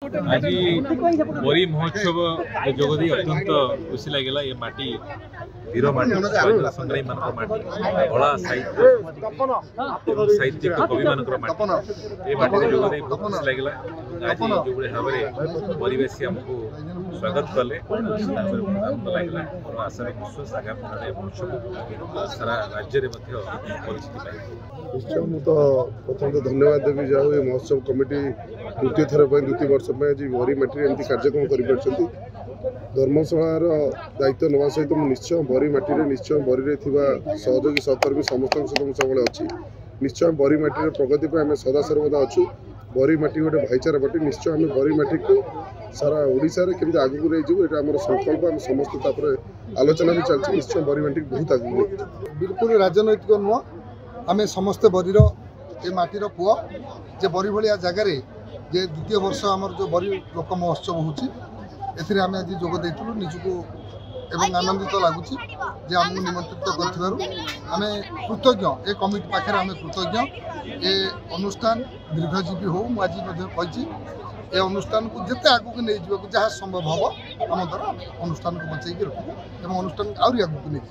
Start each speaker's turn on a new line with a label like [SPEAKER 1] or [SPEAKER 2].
[SPEAKER 1] आज बरी महोत्सव जोगदी अत्यंत खुशी लगे। ये माटी वीर माटी संग्रामी मान माटी कला साहित्य साहित्यिक कवि मान माटी ये माटी जोगदी बहुत खुशी लगे। आज जो भाव में परिवेशी आमको स्वागत कले आनंद लगे। और आशा विश्वास आगामी दिन महोत्सव सारा राज्य में परिचिति पाए।
[SPEAKER 2] निश्चय मुझे तो प्रथम तो धन्यवाद देवी जाऊ ये महोत्सव कमिटी द्वितीय थर द्वितीय वर्ष में आज बरी माटी एमती कार्यक्रम कर धर्मशालार दायित्व नवा सहित निश्चय बरी माटी निश्चय बरी सहयोगी सहकर्मी समस्त सहित सब अच्छी निश्चय बरी माटी प्रगति पर आम सदा सर्वदा अच्छु। बरी माटी गोटे भाईचारा माटी निश्चय आम बरी माटी को सारा ओडिशा रे केमती आगु नहीं जाऊ ये आम संकल्प आम समस्त आलोचना भी चलती। निश्चय बरी माटी बहुत आगु
[SPEAKER 3] बिल्कुल राजनैतिक नुह आम समस्ते बरीर ये माटीर पुआ जे बरी भाया जगार जे द्वितीय वर्ष आमर जो बरी लोक महोत्सव होती आम आज जोग देलु निजको एवं आनंदित लगुच आमको निमंत्रित कर कृतज्ञ ए कमिटी पाखे आम कृतज्ञ। ये अनुष्ठान दीर्घजीवी हो मुझे ये अनुष्ठान को जिते आगू नहीं जावाक जहाँ संभव हम आम द्वारा अनुष्ठान को बचेगी रखू और अनुष्ठान आहरी आगू नहीं।